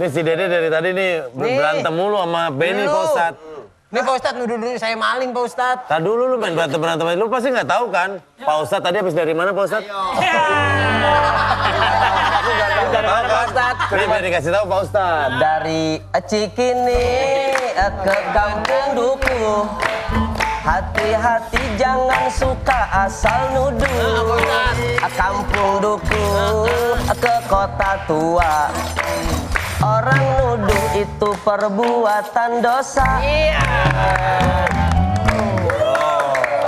Ini si Dede dari tadi nih berantem mulu sama Benny Pak Ustadz. Ini Pak Ustadz nuduh saya maling Pak Ustadz. Tadi dulu lu main berantem, lu pasti nggak tahu kan? Pak Ustadz tadi habis dari mana Pak Ustadz? Dari mana Pak Ustadz? Ini dikasih tahu Pak Ustadz. Dari Cikini ke Kampung Duku. Hati-hati jangan suka asal nuduh. Kampung Duku ke kota tua. Orang nuduh itu perbuatan dosa. Iya.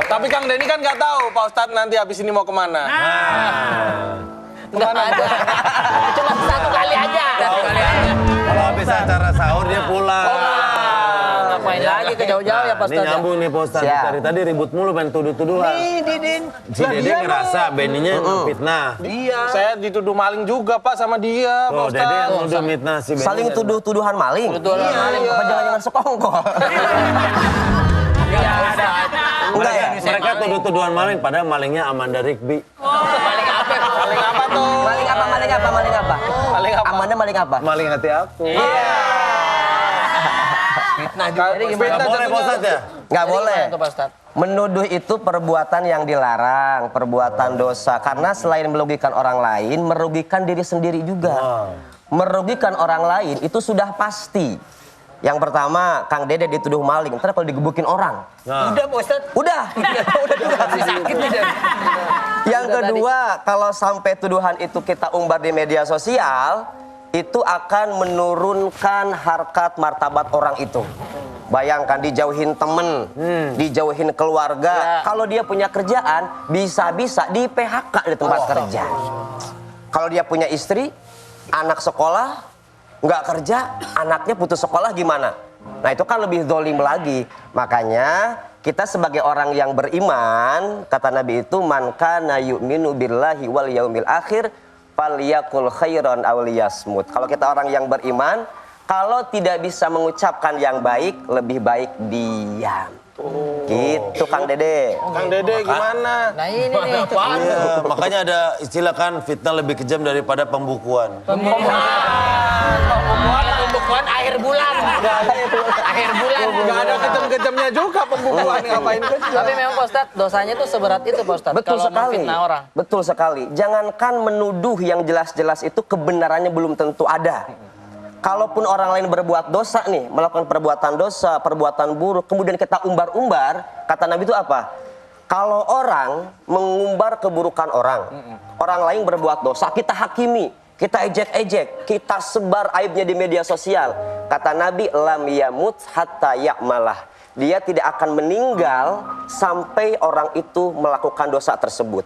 Tapi Kang Denny kan nggak tahu Pak Ustadz nanti habis ini mau kemana. Nggak ada. Cuma satu kali aja. Kalau habis acara sahur dia pulang. Ngapain lagi ke jauh-jauh ya Pak Ini Ustadz? nyambung nih Pak Ustadz. Dari tadi ribut mulu main tuduh-tuduhan. Si Dede ngerasa Benny-nya fitnah. Saya dituduh maling juga Pak sama dia Pak Oh, Ustadz. Dede yang nuduh fitnah si Benny. Saling tuduh-tuduhan maling. Tuduhan maling. Apa jangan-jangan sekongkol? Enggak ya? Mereka tuduh-tuduhan maling, padahal malingnya Amanda Rigby. Maling apa tuh? Maling apa? Maling apa? Amanda maling apa? Maling hati aku. Fitnah juga. Nggak boleh Pak Ustadz ya? Nggak boleh. Menuduh itu perbuatan yang dilarang, perbuatan dosa. Karena selain merugikan orang lain, merugikan diri sendiri juga. Merugikan orang lain itu sudah pasti. Yang pertama, Kang Dede dituduh maling. Ntar kalau digebukin orang. Udah Pak Ustadz? Udah. Sakit nih. Yang kedua, kalau sampai tuduhan itu kita umbar di media sosial, itu akan menurunkan harkat martabat orang itu. Bayangkan dijauhin temen, dijauhin keluarga. Kalau dia punya kerjaan, bisa-bisa di PHK di tempat kerja. Kalau dia punya istri, anak sekolah, nggak kerja, anaknya putus sekolah gimana? Nah itu kan lebih zolim lagi. Makanya kita sebagai orang yang beriman, kata Nabi itu, man kana yu'minu billahi wal yaumil akhir falyakul khairan aw liyasmut. Kalau kita orang yang beriman, kalau tidak bisa mengucapkan yang baik, lebih baik diam. Gitu Kang Dede. Kang Dede gimana? Nah ini nih. Iya, makanya ada istilah kan fitnah lebih kejam daripada pembukuan. Pembukuan akhir bulan. Akhir bulan. Gak ada kejam-kejamnya juga pembukuan, ngapain kejam. Tapi memang Pak Ustadz, dosanya itu seberat itu Pak Ustadz. Betul kalau sekali. memfitnah orang. Betul sekali. Jangankan menuduh yang jelas-jelas itu kebenarannya belum tentu ada. Kalaupun orang lain berbuat dosa nih, melakukan perbuatan dosa, perbuatan buruk, kemudian kita umbar-umbar, kata Nabi itu apa? Kalau orang mengumbar keburukan orang lain berbuat dosa, kita hakimi, kita ejek-ejek, kita sebar aibnya di media sosial. Kata Nabi, lam yamut hatta ya'malah. Dia tidak akan meninggal sampai orang itu melakukan dosa tersebut.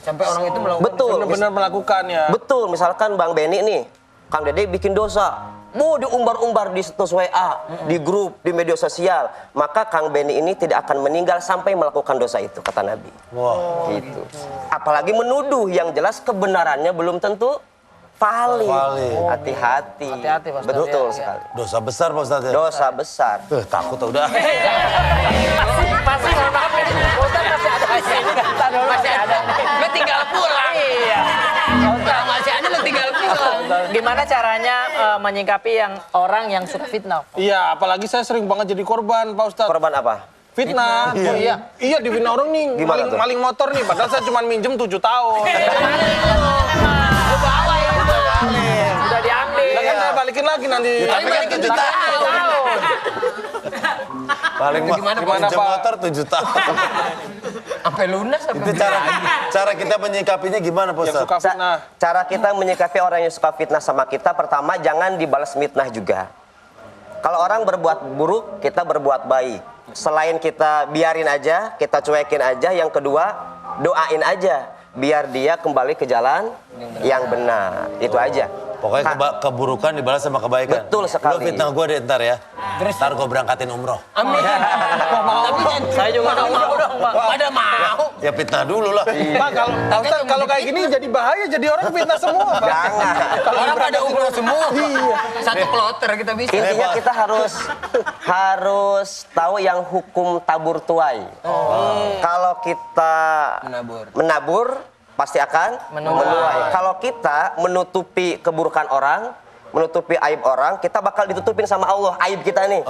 Sampai orang itu melakukan. Betul. Benar-benar melakukan ya. Betul, misalkan Bang Benny nih, Kang Dede bikin dosa, mau diumbar-umbar di status WA, di grup, di media sosial, maka Kang Benny ini tidak akan meninggal sampai melakukan dosa itu, kata Nabi. Wah. Gitu. Apalagi menuduh yang jelas kebenarannya belum tentu valid. Hati-hati. Hati-hati, Pak Ustadz. Betul Ya, sekali. Dosa besar Pak Ustadz ya? Dosa besar. Takut udah. Masih mohon maaf ini, Pak Ustadz masih ada di sini. Masih ada. Lu tinggal pulang. Iya. Masih ada lu tinggal pulang. Gimana caranya menyikapi yang orang yang suka fitnah? Iya, apalagi saya sering banget jadi korban Pak Ustadz. Korban apa? Fitnah. Iya. Iya, difitnah orang nih, Gimana tuh? maling motor nih, padahal saya cuma minjem 7 tahun. Udah diambil. Lah kan saya balikin lagi nanti. Tapi kan 7 tahun. Paling Gimana, pinjam Pak? motor 7 tahun. Sampai lunas Itu cara kita menyikapinya gimana Pak Yang Ustadz? suka fitnah. Cara kita menyikapi orang yang suka fitnah sama kita, pertama jangan dibalas fitnah juga. Kalau orang berbuat buruk, kita berbuat baik. Selain kita biarin aja, kita cuekin aja. Yang kedua, doain aja biar dia kembali ke jalan yang benar. Itu aja. Pokoknya keburukan dibalas sama kebaikan. Betul sekali. Lo fitnah gue deh ntar ya. Ntar gue berangkatin umroh. Amin. Saya juga mau dong, Pak. Pada mau. Ya fitnah dulu lah. Pak, kalau kayak gini jadi bahaya, jadi orang fitnah semua, Pak. Jangan. Kalau Orang pada umroh semua. Iya. Satu kloter kita bisa. Intinya kita harus tahu yang hukum tabur tuai. Kalau kita menabur pasti akan menuai. Kalau kita menutupi keburukan orang, menutupi aib orang, kita bakal ditutupin sama Allah aib kita nih.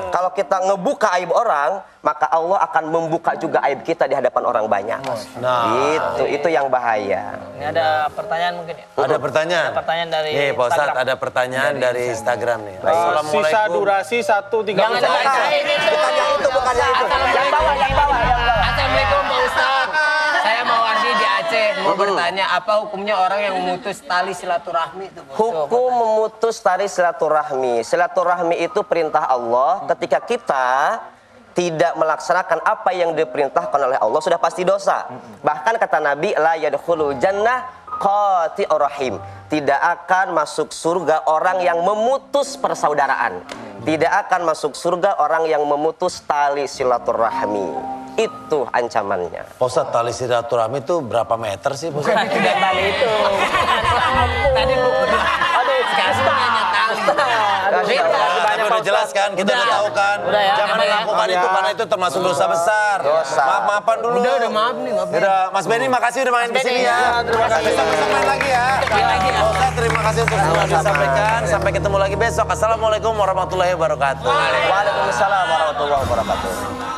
Kalau kita ngebuka aib orang, maka Allah akan membuka juga aib kita di hadapan orang banyak. Nah, Itu yang bahaya. Ini ada pertanyaan mungkin ya? ada pertanyaan. Ada pertanyaan dari Nih, Pak Ustadz, Instagram. ada pertanyaan dari Instagram nih. Sisa Assalamualaikum. durasi 1:30. Jangan dibacain itu. Bukan yang itu, bukan yang itu. Yang bawah, yang bawah, yang bawah. Assalamualaikum Pak Ustaz. Saya mau Ardi di Aceh. Mau bertanya apa hukumnya orang yang memutus tali silaturahmi itu? Pak? Hukum memutus tali silaturahmi. Silaturahmi itu perintah Allah. Ketika kita tidak melaksanakan apa yang diperintahkan oleh Allah, sudah pasti dosa. Bahkan kata Nabi, la yadkhulul jannah qati'ur rahim. Tidak akan masuk surga orang yang memutus persaudaraan. Tidak akan masuk surga orang yang memutus tali silaturahmi. Itu ancamannya. Pak Ustadz, tali silaturahmi itu berapa meter sih, Pak Ustadz? Tidak tali itu. Tadi buku. Aduh, sekarang nanya tali. Tapi udah jelas kan, kita udah tahu kan. Udah ya, Jangan udah ya. melakukan itu karena itu termasuk dosa besar. Dosa. Maaf-maafan dulu. Udah maaf nih, maaf. Udah, Mas Benny makasih udah main kesini ya. terima kasih. Besok main lagi ya. Pak Ustadz, terima kasih untuk semua yang disampaikan. Sampai ketemu lagi besok. Assalamualaikum warahmatullahi wabarakatuh. Waalaikumsalam warahmatullahi wabarakatuh.